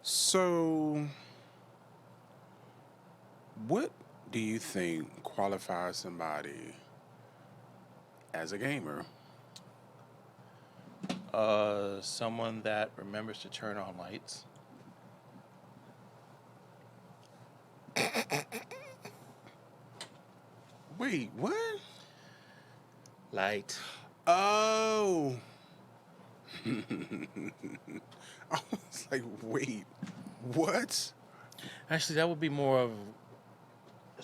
So, what do you think qualifies somebody as a gamer? Someone that remembers to turn on lights. Wait, what? Light. Oh. I was like, wait, what? Actually, that would be more of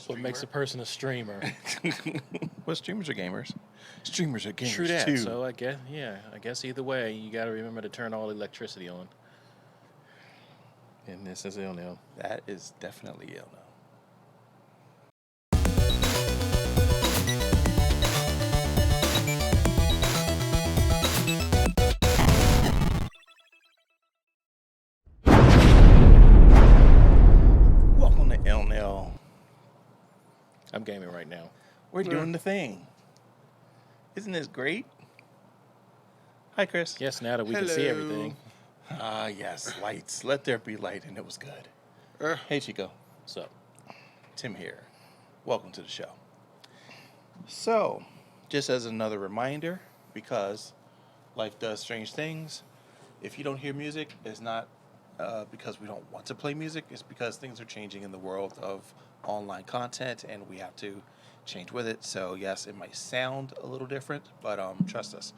what makes a person a streamer. Well, streamers are gamers. Streamers are gamers True that. too. So I guess either way, you got to remember to turn all the electricity on. And this is ILNL. That is definitely ILNL. Welcome to ILNL. I'm gaming right now. We're doing the thing. Isn't this great? Hi, Chris. Yes, now that we can see everything. Ah, yes, lights. Let there be light, and it was good. Hey, Chico. So, Tim here. Welcome to the show. So, just as another reminder, because life does strange things, if you don't hear music, it's not because we don't want to play music. It's because things are changing in the world of online content, and we have to change with it. So, yes, it might sound a little different, but trust us.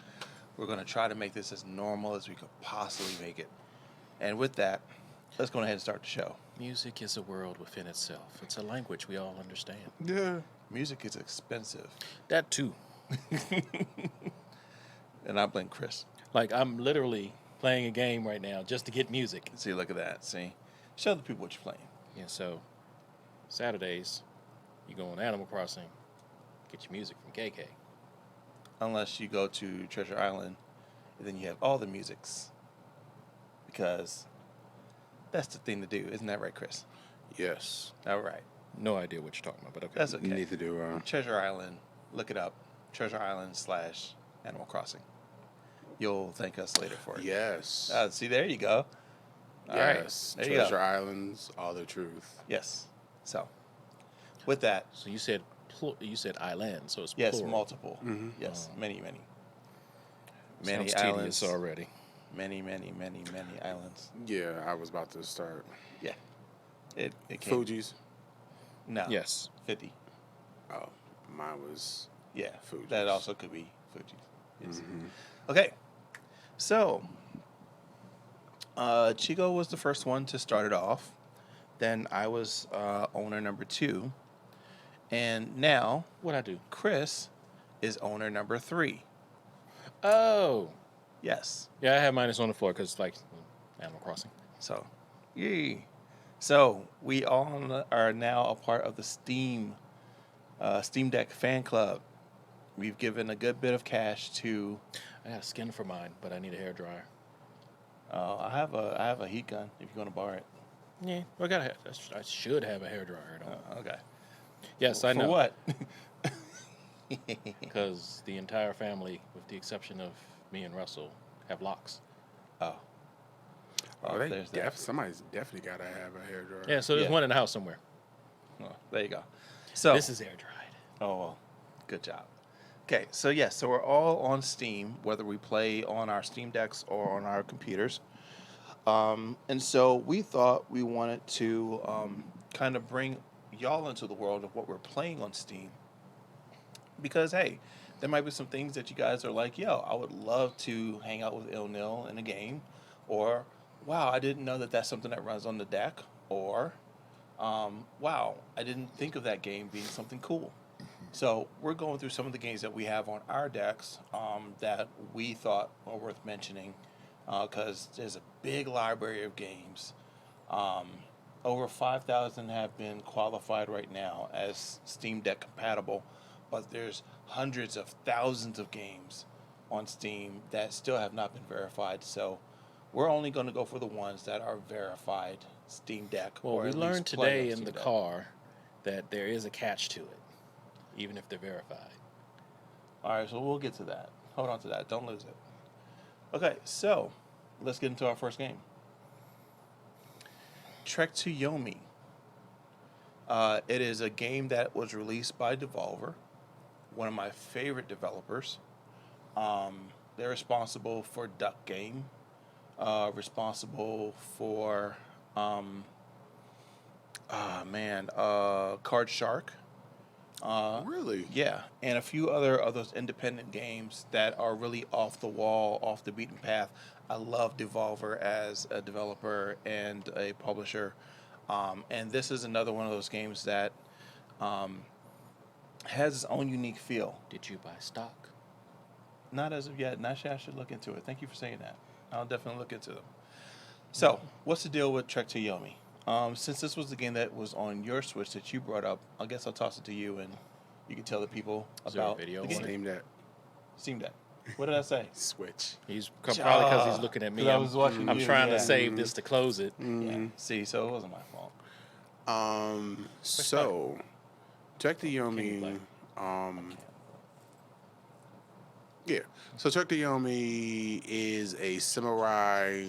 We're going to try to make this as normal as we could possibly make it. And with that, let's go ahead and start the show. music is a world within itself. It's a language we all understand. Yeah. Music is expensive. That too. And I blame Chris. Like, I'm literally playing a game right now just to get music. See, look at that. See? Show the people what you're playing. Yeah, so Saturdays, you go on Animal Crossing, get your music from KK. Unless you go to Treasure Island, and then you have all the musics. Because that's the thing to do. Isn't that right, Chris? Yes. All right. No idea what you're talking about, but okay. That's okay. Neither do I. Treasure Island. Look it up. Treasure Island / Animal Crossing. You'll thank us later for it. Yes. See, there you go. All right. Yes. There you Treasure go. Islands, all the truth. Yes. So, with that, So you said island, so it's yes, plural. multiple. Mhm. Yes, many Sounds islands tedious already. Many islands. Yeah, I was about to start. Yeah, it came. Fuji's. No. Yes. 50. Oh, mine was. Yeah, Fuji's. that also could be Fuji's. Yes. Mhm. Okay, so Chico was the first one to start it off. Then I was owner number 2, and now What'd I do? Chris is owner number 3. Oh. Yes. Yeah, I have mine on the floor because, like, Animal Crossing. So, yay. So we all are now a part of the SteamDeck fan club. We've given a good bit of cash to. I got a skin for mine, but I need a hairdryer. I have a heat gun if you're gonna borrow it. Yeah, I should have a hairdryer. Okay. Yes, I know. For what? Because the entire family, with the exception of me and Russell, have locks. Oh. Oh, they there's that. somebody's definitely got to have a hairdryer. Yeah, so there's Yeah. one in the house somewhere. Oh, there you go. So This is air dried. Oh, well, good job. Okay, so yes, so we're all on Steam, whether we play on our Steam Decks or on our computers. And so we thought we wanted to kind of bring y'all into the world of what we're playing on Steam. Because, hey, there might be some things that you guys are like, yo, I would love to hang out with ILNL in a game. Or, wow, I didn't know that that's something that runs on the deck. Or, wow, I didn't think of that game being something cool. So we're going through some of the games that we have on our decks that we thought were worth mentioning because there's a big library of games. Over 5,000 have been qualified right now as Steam Deck compatible, but there's hundreds of thousands of games on Steam that still have not been verified. So we're only going to go for the ones that are verified Steam Deck. Well, or we at learned least play today on in the Steam Deck. car that there is a catch to it, even if they're verified. All right, so we'll get to that. Hold on to that. Don't lose it. Okay, so let's get into our first game. Trek to Yomi. It is a game that was released by Devolver, one of my favorite developers. They're responsible for Duck Game, responsible for, Card Shark. Really? Yeah, and a few other of those independent games that are really off the wall, off the beaten path. I love Devolver as a developer and a publisher, and this is another one of those games that um, has its own unique feel. Did you buy stock? Not as of yet. Not sure. I should look into it. Thank you for saying that. I'll definitely look into them. So, what's the deal with Trek to Yomi? Since this was the game that was on your Switch that you brought up, I guess I'll toss it to you and you can tell the people Is there a about video the on game. it? Steam Deck. Steam Deck. What did I say? Switch. He's probably because he's looking at me. 'Cause I was watching I'm you, trying yeah. to save this to close it. Yeah. See, so it wasn't my fault. So, Trek to Yomi. Can you Yeah. So Trek to Yomi is a samurai.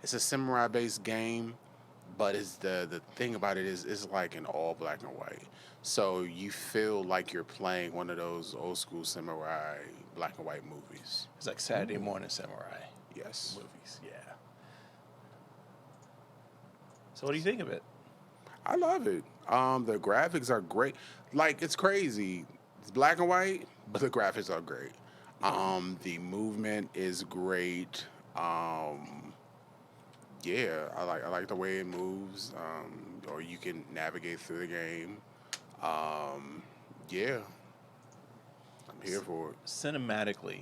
It's a samurai-based game, but it's the thing about it is it's like in all black and white. So you feel like you're playing one of those old school samurai black and white movies. It's like Saturday Morning Samurai Yes. movies. Yeah. So what do you think of it? I love it. The graphics are great. Like, it's crazy. It's black and white, but the graphics are great. The movement is great. Yeah, I like the way it moves. Or you can navigate through the game. Yeah, I'm here for it. Cinematically,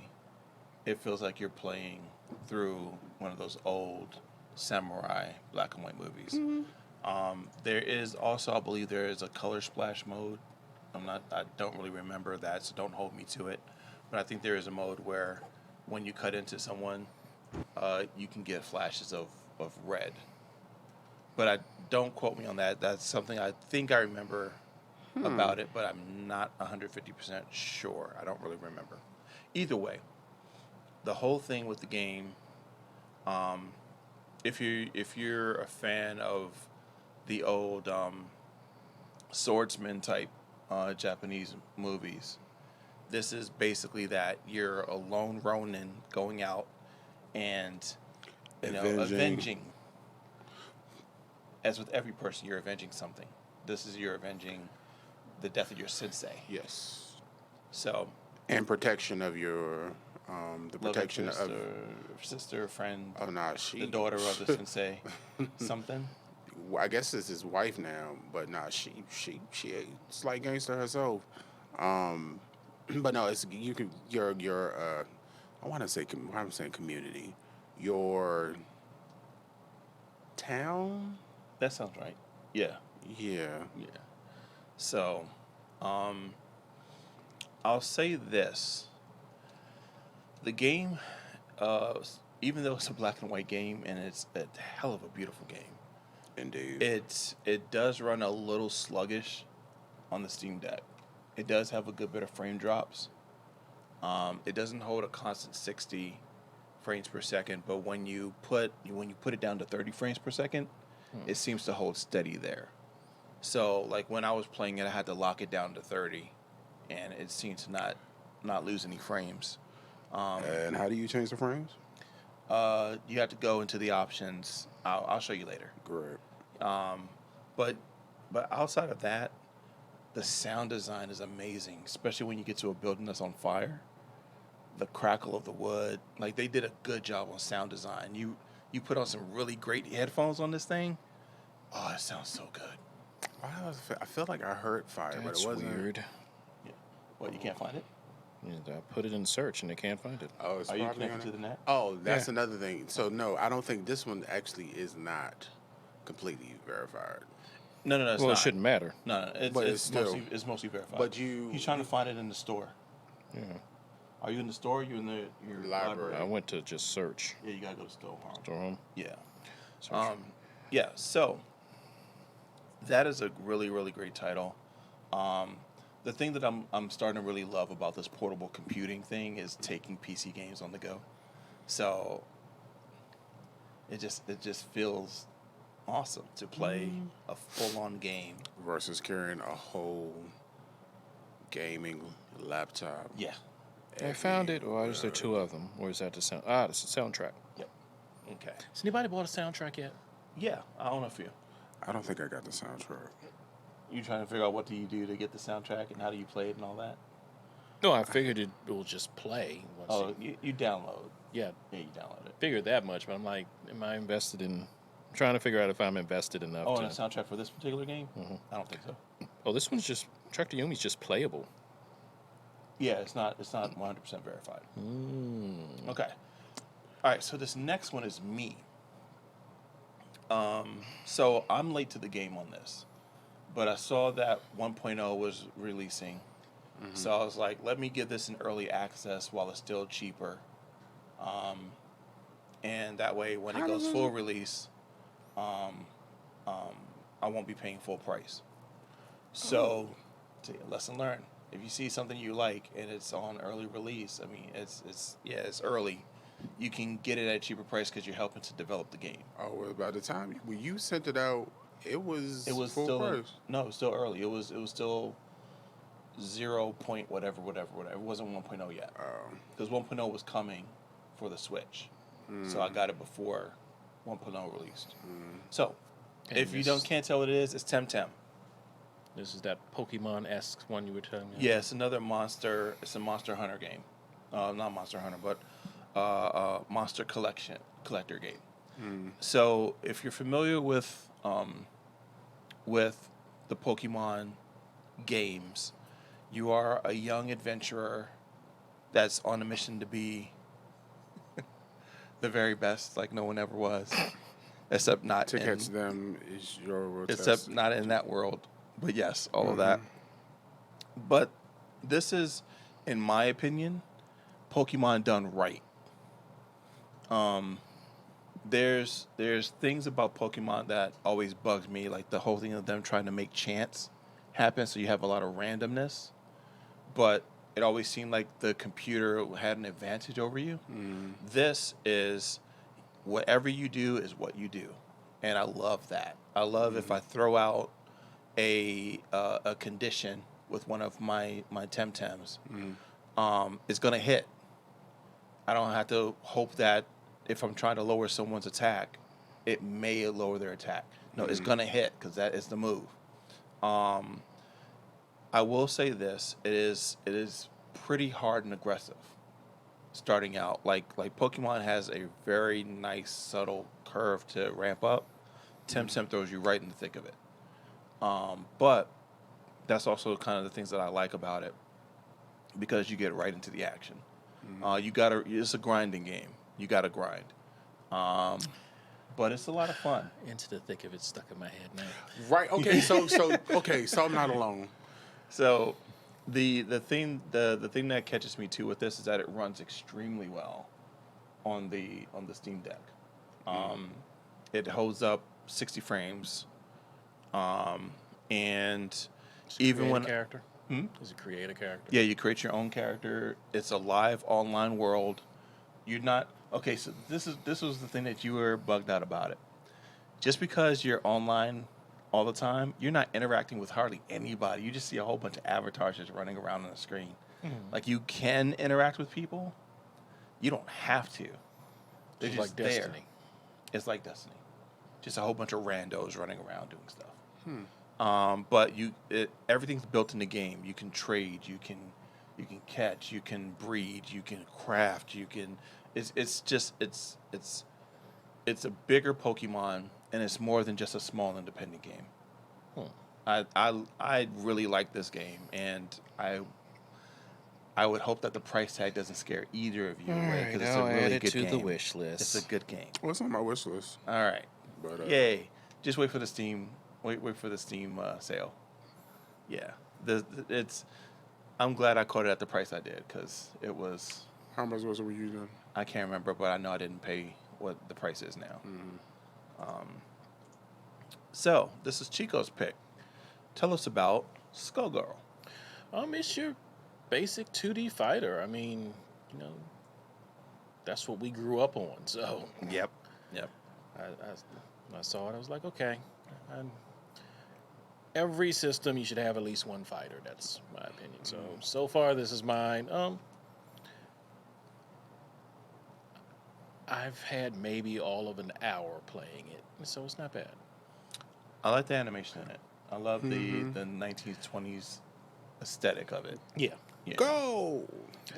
it feels like you're playing through one of those old samurai black and white movies. There is also, I believe, there is a color splash mode. I don't really remember that, so don't hold me to it. But I think there is a mode where when you cut into someone, you can get flashes of red. But don't quote me on that. That's something I think I remember about it, but I'm not 150% sure. I don't really remember. Either way, the whole thing with the game, if you're a fan of the old swordsman type Japanese movies, this is basically that. You're a lone ronin going out and avenging. As with every person, you're avenging something. This is you're avenging the death of your sensei. Yes. So, And protection of your the love protection interest of or sister, friend, she the daughter of the sensei, something. I guess it's his wife now, but she a slight gangster herself. But no, it's your I want to say I'm saying community, your town. That sounds right. Yeah. Yeah. Yeah. So, I'll say this. The game, even though it's a black and white game and it's a hell of a beautiful game, Indeed. it does run a little sluggish on the Steam Deck. It does have a good bit of frame drops. It doesn't hold a constant 60 frames per second, but when you put it down to 30 frames per second, it seems to hold steady there. So, like when I was playing it, I had to lock it down to 30, and it seemed to not lose any frames. And how do you change the frames? You have to go into the options. I'll show you later. Great. But outside of that, the sound design is amazing, especially when you get to a building that's on fire. The crackle of the wood, like they did a good job on sound design. You put on some really great headphones on this thing. Oh, it sounds so good. I feel like I heard fire, That's but it wasn't. weird. Yeah. What, you can't find it? Yeah, I put it in search and I can't find it. Oh, it's Are you probably on connected to it. the net? Oh, that's Yeah. another thing. So no, I don't think this one actually is not completely verified. No, it's Well, not. it shouldn't matter. No, But it's it's still- mostly verified. But you- He's trying to find it in the store. Yeah. Are you in the store? Or you in your Library. I went to just search. Yeah, you gotta go to store. Huh? Store home. Yeah. Search. Yeah. So that is a really, really great title. The thing that I'm starting to really love about this portable computing thing is taking PC games on the go. So it just feels awesome to play a full-on game. Versus carrying a whole gaming laptop. Yeah. I found it, or is there two of them? Or is that the sound? Ah, it's the soundtrack. Yep. Okay. Has anybody bought a soundtrack yet? Yeah, I own a few. I don't think I got the soundtrack. You trying to figure out what do you do to get the soundtrack and how do you play it and all that? No, I figured it will just play. Once You download. yeah, Yeah, you download it. figured that much, but I'm like, am I invested in? I'm trying to figure out if I'm invested enough. Oh, to, and a soundtrack for this particular game? Mhm. I don't think so. Oh, this one's just Trek to Yomi's just playable. Yeah, it's not 100% verified. Mm. Okay. All right, so this next one is me. So I'm late to the game on this, but I saw that 1.0 was releasing. So I was like, let me give this an early access while it's still cheaper. And that way, when it goes full release, I won't be paying full price. So, lesson learned. If you see something you like and it's on early release, I mean, it's early. You can get it at a cheaper price because you're helping to develop the game. Oh, well, by the time when you sent it out, it was full still price. No, it was still early. It was still 0 point whatever. It wasn't 1.0 yet because 1.0 was coming for the Switch, so I got it before 1.0 released. So, And if you this- can't tell what it is, it's Temtem. This is that Pokemon-esque one you were telling me. Yeah, it's another monster. It's a Monster Hunter game. Not Monster Hunter, but Monster Collector game. So if you're familiar with the Pokemon games, you are a young adventurer that's on a mission to be the very best, like no one ever was, except not To in, catch them is your except test. not in that world. But yes, all of that. But this is, in my opinion, Pokemon done right. There's things about Pokemon that always bugs me, like the whole thing of them trying to make chance happen, so you have a lot of randomness. But it always seemed like the computer had an advantage over you. This is whatever you do is what you do, and I love that. I love if I throw out a condition with one of my Temtems, it's gonna hit. I don't have to hope that if I'm trying to lower someone's attack, it may lower their attack. No, it's gonna hit because that is the move. I will say this: it is pretty hard and aggressive starting out. Like Pokemon has a very nice subtle curve to ramp up. Temtem throws you right in the thick of it. But that's also kind of the things that I like about it because you get right into the action. It's a grinding game. You gotta grind. But it's a lot of fun. Into the thick of it, stuck in my head now. Right. Okay. So I'm not alone. So the thing that catches me too with this is that it runs extremely well on the Steam Deck. It holds up 60 frames. And even when character, does it create a character? yeah, you create your own character. It's a live online world. You're not okay. So this was the thing that you were bugged out about it. Just because you're online all the time, you're not interacting with hardly anybody. You just see a whole bunch of avatars just running around on the screen. Like you can interact with people, you don't have to. They're It's just like there. Destiny. It's like Destiny, just a whole bunch of randos running around doing stuff. But everything's built in the game. You can trade, you can catch, you can breed, you can craft, you can. It's a bigger Pokemon, and it's more than just a small independent game. I really like this game, and I would hope that the price tag doesn't scare either of you away because it's a really add it good to game. the wish list. It's a good game. Well, it's on my wish list. All right. But Yay! Just wait for the Steam. Wait for the Steam sale. Yeah, it's. I'm glad I caught it at the price I did because it was. How much was it were you doing? I can't remember, but I know I didn't pay what the price is now. So this is Chico's pick. Tell us about Skullgirl. It's your basic 2D fighter. I mean, that's what we grew up on. So Yep. I I saw it. I was like, okay. And every system you should have at least one fighter. That's my opinion. So far this is mine. I've had maybe all of an hour playing it, so it's not bad. I like the animation in it. I love Mhm. the 1920s aesthetic of it. Yeah. Yeah. Go.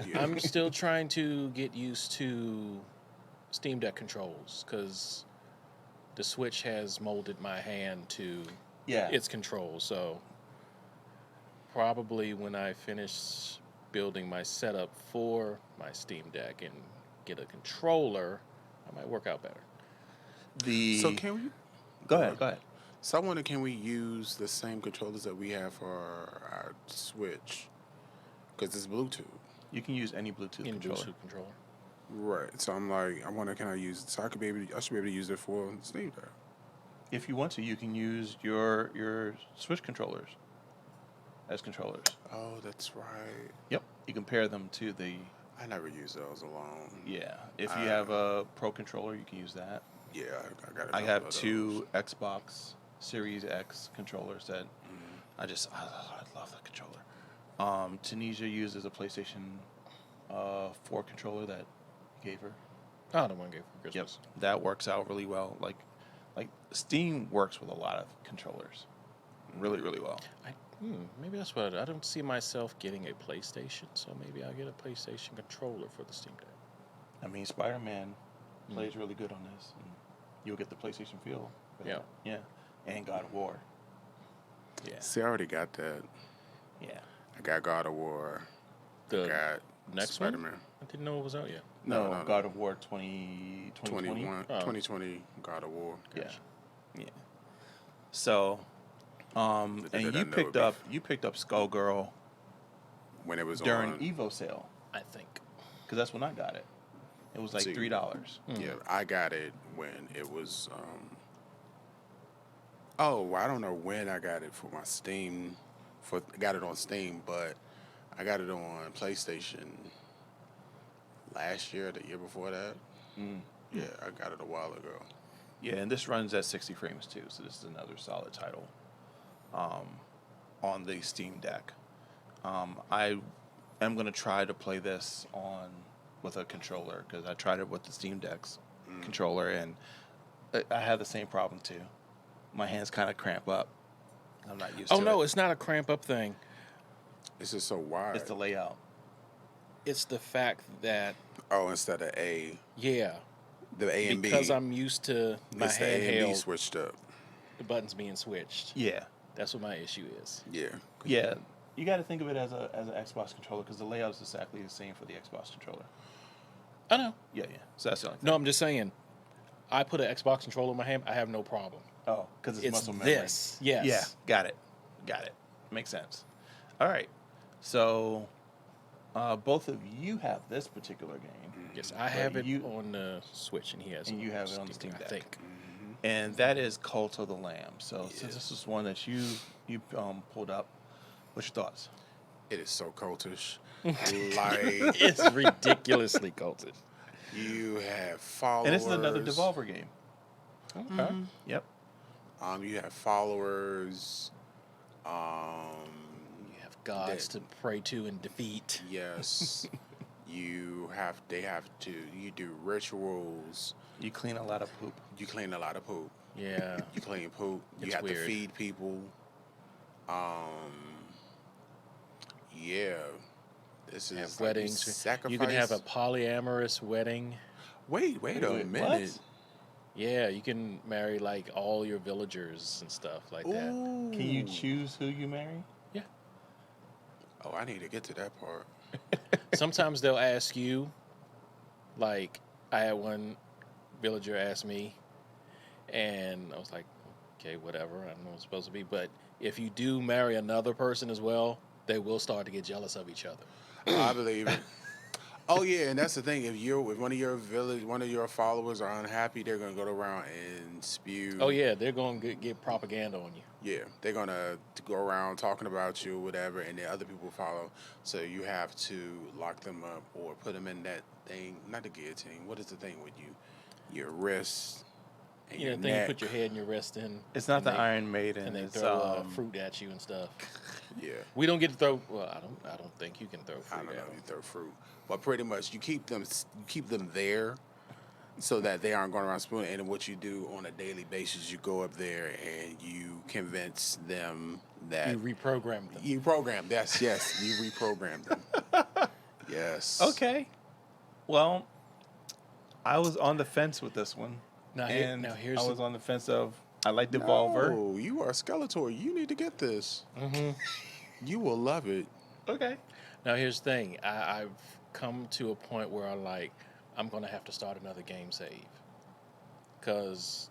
Yeah. I'm still trying to get used to Steam Deck controls because the Switch has molded my hand to Yeah. its controls. So probably when I finish building my setup for my Steam Deck and get a controller, I might work out better. So can we? Go ahead. Go ahead. So I wonder, can we use the same controllers that we have for our Switch? Because it's Bluetooth. You can use any Bluetooth In controller. Bluetooth controller. Right. So I'm like, I wonder, can I use it? So I could be able to, I should be able to use it for Steam Deck. If you want to, you can use your Switch controllers as controllers. Oh, that's right. Yep. You compare them to the I never use those alone. yeah. If you have a Pro controller, you can use that. Yeah, I got it. I have two Xbox Series X controllers that I love that controller. Tunisia uses a PlayStation 4 controller that he gave her. Oh, the one gave for Christmas. That works out really well. Like Steam works with a lot of controllers, really well. Maybe that's what I don't see myself getting a PlayStation, so maybe I'll get a PlayStation controller for the Steam Deck. I mean, Spider-Man plays really good on this, and you'll get the PlayStation feel. for that. Yeah, and God of War. Yeah, See, I already got that. yeah. I got God of War. The I got next Spider-Man. one? I didn't know it was out yet. No, God of War 2020. 2020 God of War. Yeah, yeah. So, and you picked up Skullgirl When it was during on. Evo sale, I think. because that's when I got it. It was like See. $3. Yeah, I got it when it was. Oh, I don't know when I got it for my Steam. Got it on Steam, but I got it on PlayStation last year, the year before that. Yeah, I got it a while ago. Yeah, and this runs at 60 frames too, so this is another solid title on the Steam Deck. I am going to try to play this with a controller because I tried it with the Steam Deck's controller, and I have the same problem too. My hands kind of cramp up. I'm not used to it. Oh, no, it's not a cramp up thing. It's just so wide. It's the layout. It's the fact that, Oh, instead of A, yeah, the A and B. because I'm used to my it's the A and B handheld, switched up. the buttons being switched. Yeah, That's what my issue is. Yeah. yeah. You got to think of it as an Xbox controller because the layout is exactly the same for the Xbox controller. I know. Yeah. So that's the only thing. No, I'm just saying, I put an Xbox controller in my hand, I have no problem. Oh, because it's, It's muscle memory. this. Yes. Yeah, got it. Makes sense. All right. So, both of you have this particular game, Yes, I have it you- on the Switch, and he has it and on you have it on the Steam I Deck. think. and that is Cult of the Lamb. So, since this is one that you pulled up, what's your thoughts? It is so cultish. It's ridiculously cultish. You have followers. And this is another Devolver game. Okay. Yep. You have followers. You have gods That- to pray to and defeat. Yes. They have to. You do rituals. You clean a lot of poop. You clean a lot of poop. Yeah. You clean poop. You It's have to weird. feed people. Yeah. This is Have like you weddings. sacrifice. You can have a polyamorous wedding. Wait a Wait, minute. what? Yeah, you can marry like all your villagers and stuff like that. Ooh. Can you choose who you marry? Yeah. Oh, I need to get to that part. Sometimes they'll ask you, like, I had one villager ask me, and I was like, okay, whatever. I don't know what it's supposed to be. But if you do marry another person as well, they will start to get jealous of each other. I believe it. Oh yeah, and that's the thing. If one of your followers are unhappy, they're gonna go around and spew. Oh, yeah, they're going to get propaganda on you. Yeah, they're gonna go around talking about you, or whatever, and then other people follow. So you have to lock them up or put them in that thing, not the guillotine. What is the thing with you? Your wrist and You know, your the thing you neck. put your head and your wrest in. It's not and the they, Iron Maiden. And they It's throw fruit at you and stuff. Yeah, We don't get to throw. Well, I don't think you can throw I fruit don't know at if you them. throw fruit, but pretty much you keep them there so that they aren't going around spooning. And what you do on a daily basis, you go up there and you convince them that You reprogram them. you program. Yes, you reprogram them. Yes. Okay. Well, I was on the fence with this one. Now I here's was on the fence of I like Devolver. No, you are Skeletor. You need to get this. Mm-hmm. You will love it. Okay. Now here's the thing. I've come to a point where I'm gonna have to start another game save because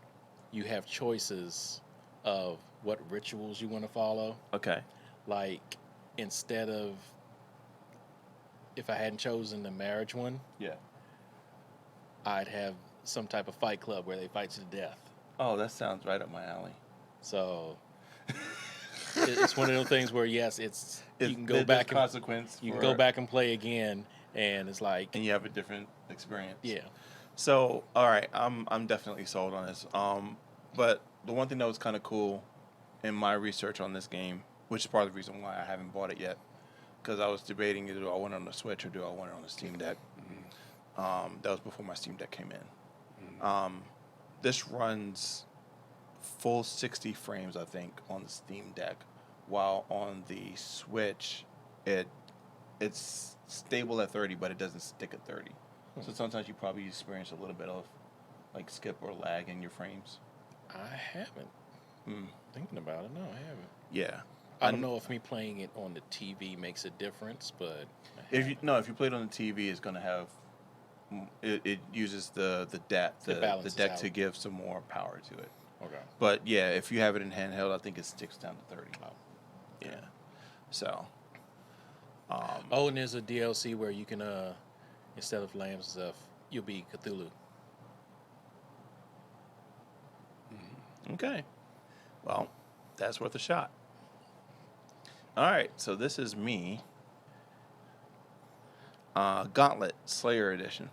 you have choices of what rituals you want to follow. Okay. Like instead of if I hadn't chosen the marriage one, Yeah. I'd have some type of fight club where they fight to the death. Oh, that sounds right up my alley. So it's one of those things where yes, you can go There's back and consequence. you can for- go back and play again, and it's like and you have a different experience. yeah. So, all right, I'm definitely sold on this. But the one thing that was kind of cool in my research on this game, which is part of the reason why I haven't bought it yet, because I was debating do I want it on the Switch or do I want it on the Steam Deck. That was before my Steam Deck came in. This runs full 60 frames, I think, on the Steam Deck, while on the Switch, it's stable at 30, but it doesn't stick at 30. So sometimes you probably experience a little bit of like skip or lag in your frames. I haven't. Thinking about it, no, I haven't. Yeah. I don't know if me playing it on the TV makes a difference, but If you play it on the TV, it's gonna have it uses the deck balances deck out. to give some more power to it. okay. But yeah, if you have it in handheld, I think it sticks down to 30. Oh. Yeah. So. Oh, and there's a DLC where you can instead of lambs and stuff, you'll be Cthulhu. Okay. Well, that's worth a shot. All right, so this is me. Gauntlet Slayer Edition.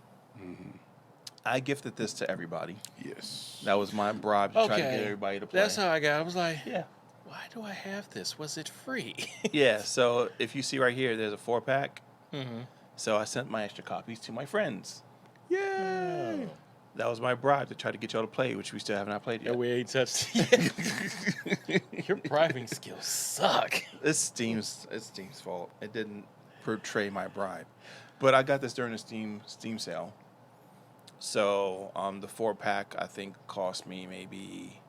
I gifted this to everybody. Yes. That was my bribe to try to get everybody to play. That's how I got. I was like, Yeah. why do I have this? Was it free? Yeah, so if you see right here, there's a 4-pack. Mm-hmm. So I sent my extra copies to my friends. Yay. That was my bribe to try to get y'all to play, which we still have not played Yeah, yet. we ain't touched yet. Your bribing skills suck. It's Steam's fault. It didn't portray my bribe. But I got this during the Steam sale. So the 4-pack I think cost me maybe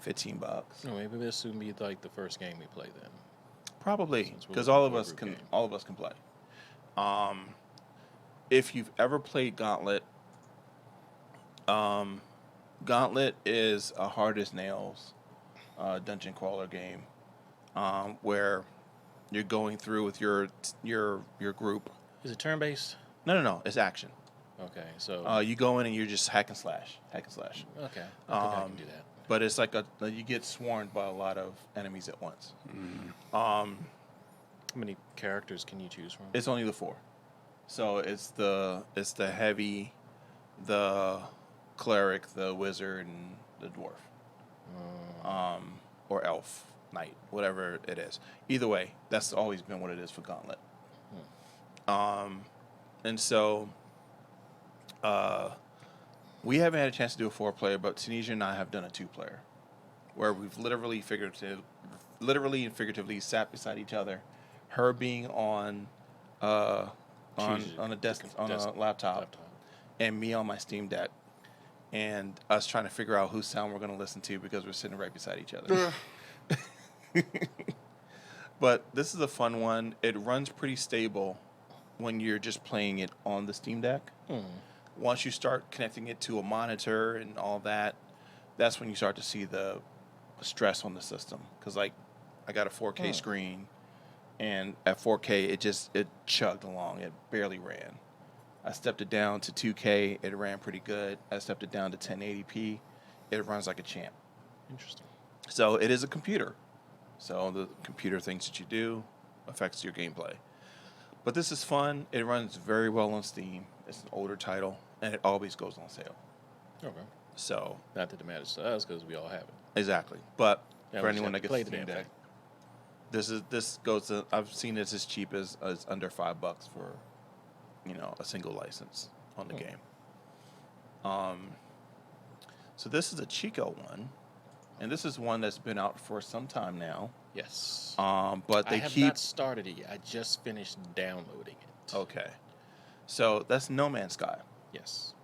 $15. No, maybe this would be like the first game we play then. Probably, Since we're because looking all of for a us group can game. all of us can play. If you've ever played Gauntlet, Gauntlet is a hard as nails dungeon crawler game, where you're going through with your group. Is it turn based? No, it's action. Okay, so You go in and you're just hack and slash. okay, I think I can do that. But it's like you get swarmed by a lot of enemies at once. How many characters can you choose from? It's only the 4, so it's the heavy, the cleric, the wizard, and the dwarf, or elf, knight, whatever it is. Either way, that's always been what it is for Gauntlet. And so, we haven't had a chance to do a 4-player, but Tunisia and I have done a 2-player, where we've literally and figuratively sat beside each other. Her being on a laptop, and me on my Steam Deck, and us trying to figure out whose sound we're going to listen to because we're sitting right beside each other. But this is a fun one. It runs pretty stable when you're just playing it on the Steam Deck. Once you start connecting it to a monitor and all that, that's when you start to see the stress on the system. Because like, I got a 4K screen, and at 4K it chugged along. It barely ran. I stepped it down to 2K. It ran pretty good. I stepped it down to 1080p. It runs like a champ. Interesting. So it is a computer. So the computer things that you do affects your gameplay. But this is fun. It runs very well on Steam. It's an older title, and it always goes on sale. Okay. So Not that it matters to us because we all have it. exactly. But Yeah, for we just anyone have that to play gets the Steam damn Deck, thing. this goes to, I've seen it as cheap as under $5 for, a single license on the game. So this is a Chico one, and this is one that's been out for some time now. Yes. But I they have keep not started it yet. I just finished downloading it. okay. So that's No Man's Sky. Yes.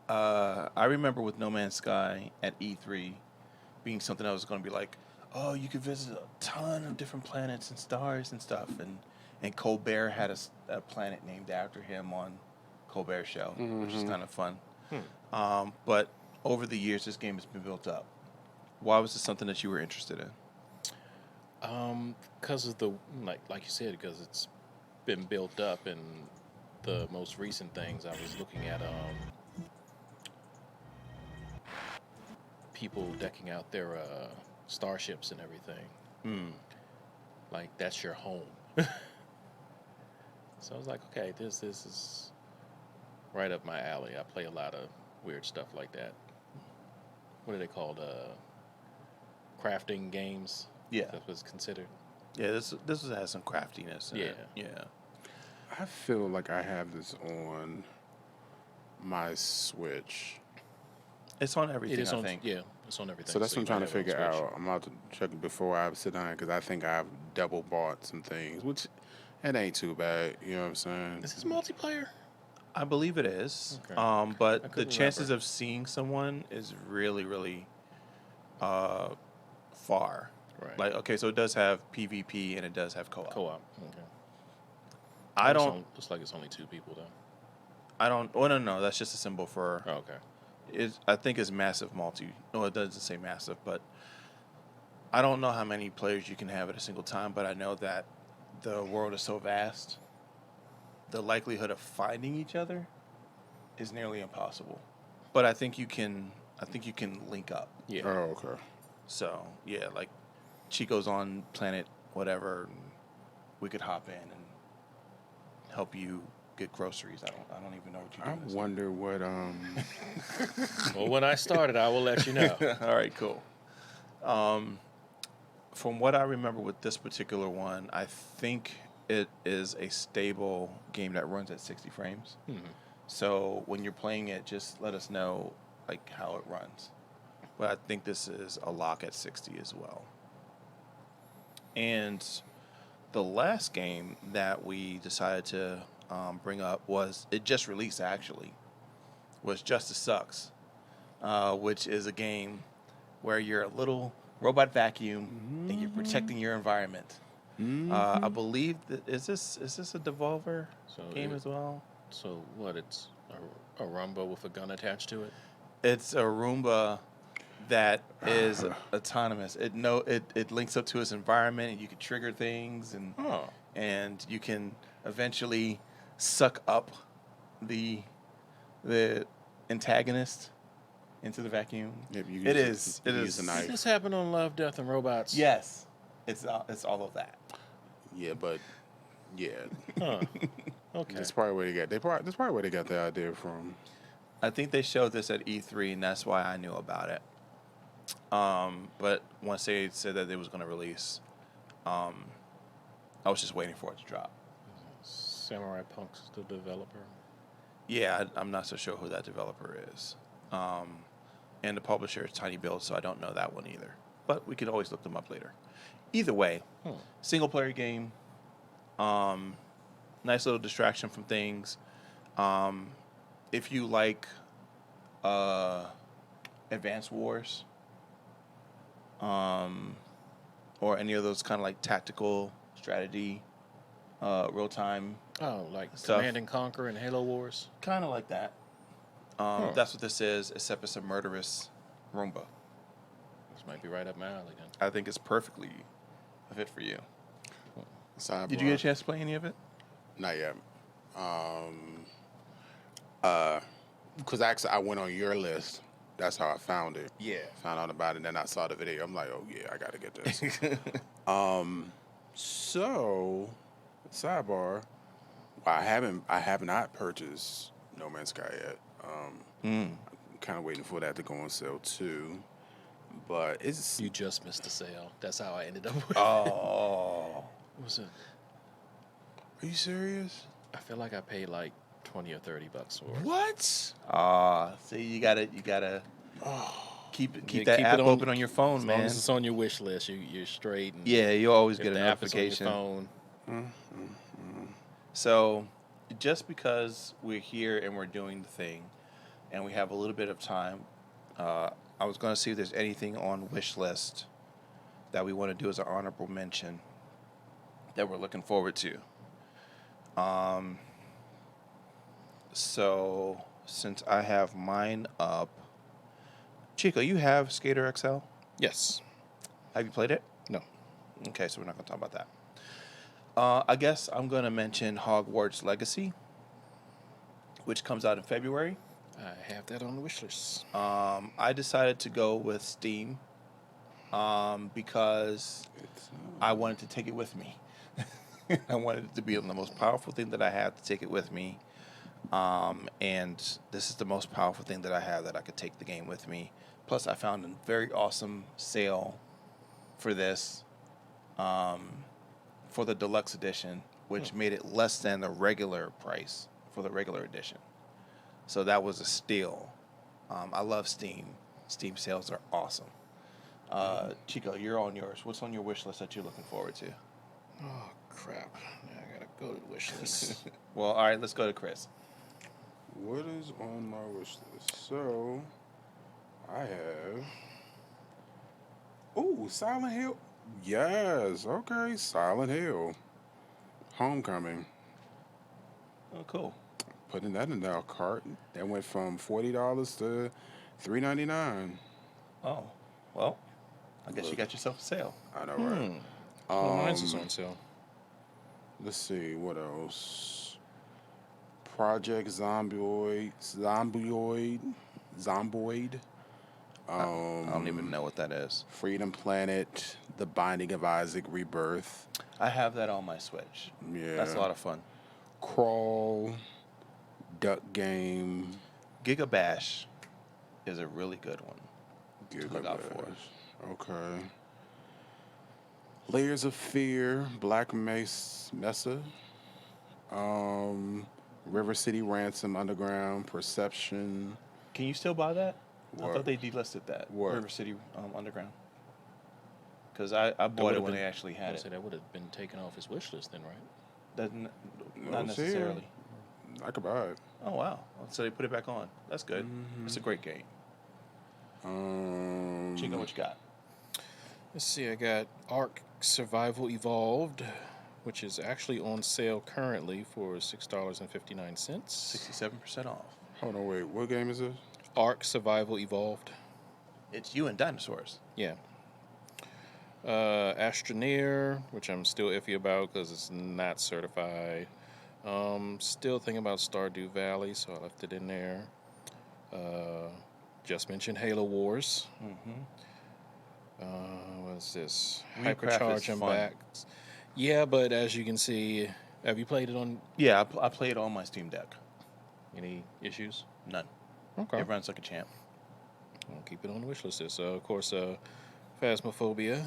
I remember with No Man's Sky at E3 being something that was going to be like, oh, you could visit a ton of different planets and stars and stuff. And Colbert had a planet named after him on Colbert Show, which is kind of fun. But over the years, this game has been built up. Why was this something that you were interested in? Because of the like you said, because it's been built up, and the most recent things I was looking at, people decking out their starships and everything. Like that's your home. So I was like, okay, this is right up my alley. I play a lot of weird stuff like that. What are they called? Crafting games. Yeah. That was considered. Yeah, this has some craftiness in it. Yeah. Yeah. I feel like I have this on my Switch. It's on everything, It is I on. think. Yeah, it's on everything. So that's what you I'm might trying to have it on figure Switch. out. I'm about to check it before I sit down because I think I've double bought some things, which it ain't too bad. You know what I'm saying? Is this multiplayer? I believe it is. Okay. I But the couldn't chances remember. of seeing someone is really, really far. Right. Like, okay, so it does have PvP and it does have co-op. Co-op. Okay. I don't. Looks like it's only 2 people though. I don't. Oh no, that's just a symbol for. Oh, okay. I think it's massive multi. No, it doesn't say massive, but I don't know how many players you can have at a single time. But I know that the world is so vast, the likelihood of finding each other is nearly impossible. But I think you can. I think you can link up. Yeah. Oh, okay. So yeah, like Chico's on planet whatever, and we could hop in and help you get groceries. I don't even know what you do. I in this wonder what Well, when I started, I will let you know. All right, cool. From what I remember with this particular one, I think it is a stable game that runs at 60 frames. So when you're playing it, just let us know like how it runs. But I think this is a lock at 60 as well. And the last game that we decided to bring up it just released actually, was Justice Sucks, which is a game where you're a little robot vacuum and you're protecting your environment. I believe that is this a Devolver game as well? So what? It's a Rumba with a gun attached to it. It's a Roomba that is autonomous. It links up to its environment and you can trigger things and you can eventually suck up the antagonist into the vacuum. Yep, you It use is. use a Did knife. this happen on Love, Death, and Robots? Yes, it's all of that. Yeah, but yeah, Huh. Okay. that's probably where they got. That's probably where they got the idea from. I think they showed this at E3, and that's why I knew about it. But once they said that it was going to release, I was just waiting for it to drop. Samurai Punk's the developer. Yeah, I'm not so sure who that developer is. And the publisher is Tiny Build, so I don't know that one either. But we can always look them up later. Either way, single player game, nice little distraction from things. If you like Advance Wars, or any of those kind of like tactical strategy, real time, Oh, like Stuff. Command and Conquer and Halo Wars. kind of like that. That's what this is, except it's a murderous Roomba. This might be right up my alley then. I think it's perfectly a fit for you. Sidebar. Did you get a chance to play any of it? Not yet. Because actually I went on your list. That's how I found it. Yeah. Found out about it, and then I saw the video. I'm like, oh yeah, I gotta get this. So, sidebar. I have not purchased No Man's Sky yet. kind of waiting for that to go on sale too. But it's You just missed the sale. That's how I ended up with it. Oh. What was it? Are you serious? I feel like I paid like 20 or 30 bucks for it. What? See, you gotta keep Yeah, that keep app it on- open on your phone, As man. long as it's on your wish list, you're straight. And Yeah, you'll always if get a the app is on your notification. phone, So, just because we're here and we're doing the thing, and we have a little bit of time, I was going to see if there's anything on wish list that we want to do as an honorable mention that we're looking forward to. So since I have mine up, Chico, you have Skater XL? yes. Have you played it? No. Okay, so we're not going to talk about that. I guess I'm going to mention Hogwarts Legacy, which comes out in February. I have that on the wish list. I decided to go with Steam because I wanted to take it with me. I wanted it to be the most powerful thing that I had to take it with me. And this is the most powerful thing that I have that I could take the game with me. Plus, I found a very awesome sale for this, for the deluxe edition, which made it less than the regular price for the regular edition. So that was a steal. I love Steam. Steam sales are awesome. Chico, you're on yours. What's on your wish list that you're looking forward to? Oh, crap. Now I gotta go to the wish list. Well, all right, let's go to Chris. What is on my wish list? So, I have. Ooh, Silent Hill. Yes, okay, Silent Hill. Homecoming. Oh, cool. Putting that in our cart. That went from $40 to $3.99. Oh, well, I guess you got yourself a sale. I know, right? Well, mine's is on sale. Let's see, what else? Project Zomboid. I don't even know what that is. Freedom Planet, The Binding of Isaac Rebirth. I have that on my Switch. Yeah. That's a lot of fun. Crawl, Duck Game. Giga Bash is a really good one. Look out for. Okay. Layers of Fear, Black Mesa, River City Ransom, Underground, Perception. Can you still buy that? I What? thought they delisted that. What? River City Underground. Because I bought it when they actually had I it. say that would have been taken off his wish list then, right? Doesn't, No, not it's here. necessarily. I could buy it. Oh, wow. So they put it back on. That's good. It's a great game. Chico, what you got? Let's see, I got Ark Survival Evolved, which is actually on sale currently for $6.59. 67% off. Hold on, wait. What game is this? Ark Survival Evolved. It's you and dinosaurs. Yeah. Astroneer, which I'm still iffy about because it's not certified. Still thinking about Stardew Valley, so I left it in there. Just mentioned Halo Wars. What's this? Minecraft Hypercharge is and fun. back. Yeah, but as you can see, have you played it on Yeah, I play it on my Steam Deck. any issues? None. Okay. It runs like a champ. I'll keep it on the wish list. So, of course, Phasmophobia.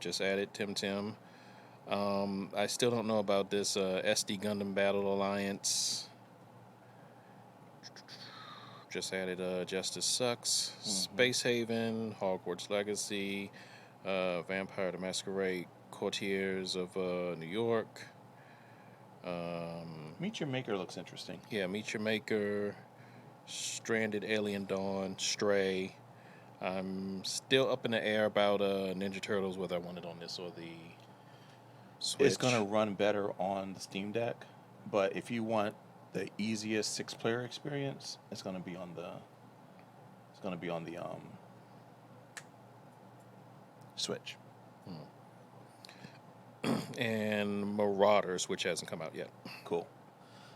Just added Tim. I still don't know about this SD Gundam Battle Alliance. Just added Justice Sucks, Space Haven, Hogwarts Legacy, Vampire the Masquerade, Courtiers of New York. Meet Your Maker looks interesting. Yeah, Meet Your Maker, Stranded Alien Dawn, Stray. I'm still up in the air about Ninja Turtles, whether I want it on this or the Switch. It's going to run better on the Steam Deck, but if you want the easiest 6-player experience, it's going to be on the Switch. And Marauders, which hasn't come out yet. Cool.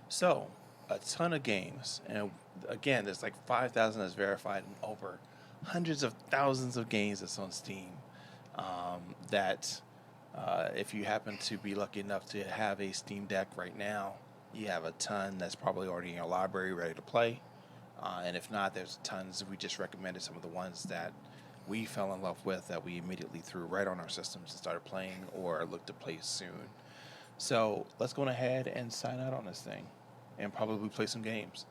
So, a ton of games, and again, there's like 5,000 that's verified, and over hundreds of thousands of games that's on Steam. That if you happen to be lucky enough to have a Steam Deck right now, you have a ton that's probably already in your library ready to play. And if not, there's tons. We just recommended some of the ones that we fell in love with that we immediately threw right on our systems and started playing or look to play soon. So let's go ahead and sign out on this thing and probably play some games.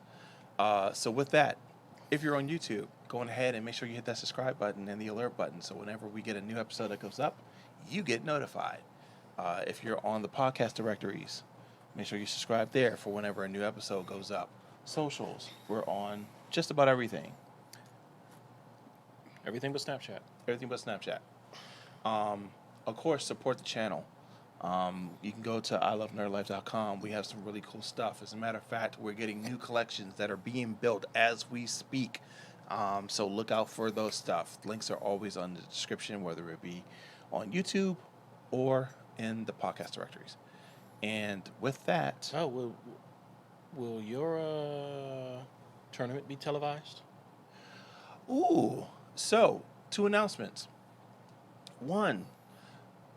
So with that, if you're on YouTube, go ahead and make sure you hit that subscribe button and the alert button so whenever we get a new episode that goes up, you get notified. If you're on the podcast directories, make sure you subscribe there for whenever a new episode goes up. Socials, we're on just about everything. Everything but Snapchat. Everything but Snapchat. Of course, support the channel. You can go to ilovenerdlife.com. We have some really cool stuff. As a matter of fact, we're getting new collections that are being built as we speak. So look out for those stuff. Links are always on the description, whether it be on YouTube or in the podcast directories. And with that, Oh, will your tournament be televised? So 2 announcements. One,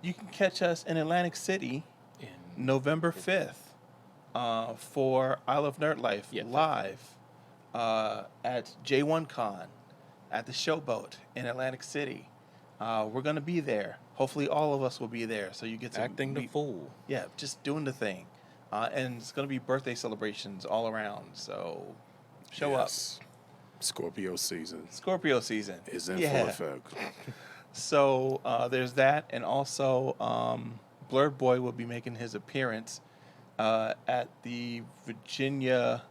you can catch us in Atlantic City In November 5th for Isle of Nerd Life Yeah. live at J1Con at the Showboat in Atlantic City. We're going to be there. Hopefully all of us will be there so you get to acting the meet- fool. Yeah, just doing the thing. And it's going to be birthday celebrations all around. So show up. Yes. Scorpio season Scorpio season is in full effect. So there's that, and also Blurred Boy will be making his appearance at the Virginia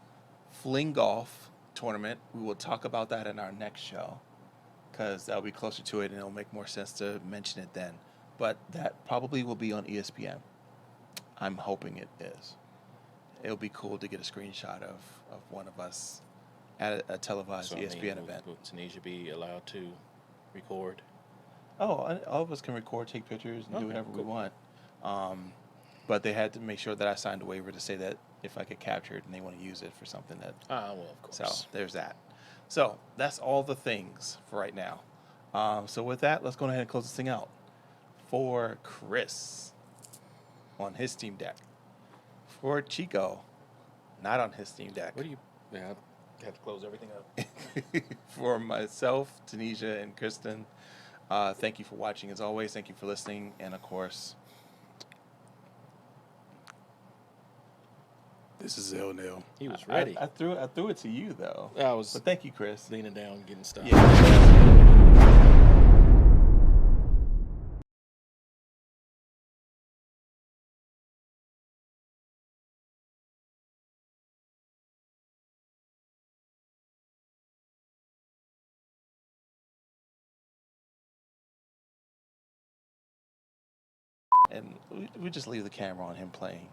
Fling Golf tournament. We will talk about that in our next show because that'll be closer to it, and it'll make more sense to mention it then. But that probably will be on ESPN. I'm hoping it is. It'll be cool to get a screenshot of one of us at a televised So, I mean, ESPN event. Will Tanisha be allowed to record? Oh, all of us can record, take pictures, and do Okay, whatever we cool. want. But they had to make sure that I signed a waiver to say that if I get captured and they want to use it for something that. Well, of course. So there's that. So that's all the things for right now. So with that, let's go ahead and close this thing out. For Chris on his SteamDeck. For Chico, not on his SteamDeck. What do you? Yeah, I have to close everything up. For myself, Tanisha, and Kristen, thank you for watching as always. Thank you for listening. And of course, This is ILNL. He was ready. I threw it to you though. I was But thank you, Chris. leaning down, getting stuff. Yeah. And we just leave the camera on him playing.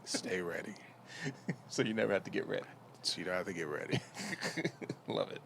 Stay ready. So you never have to get ready. So you don't have to get ready. Love it.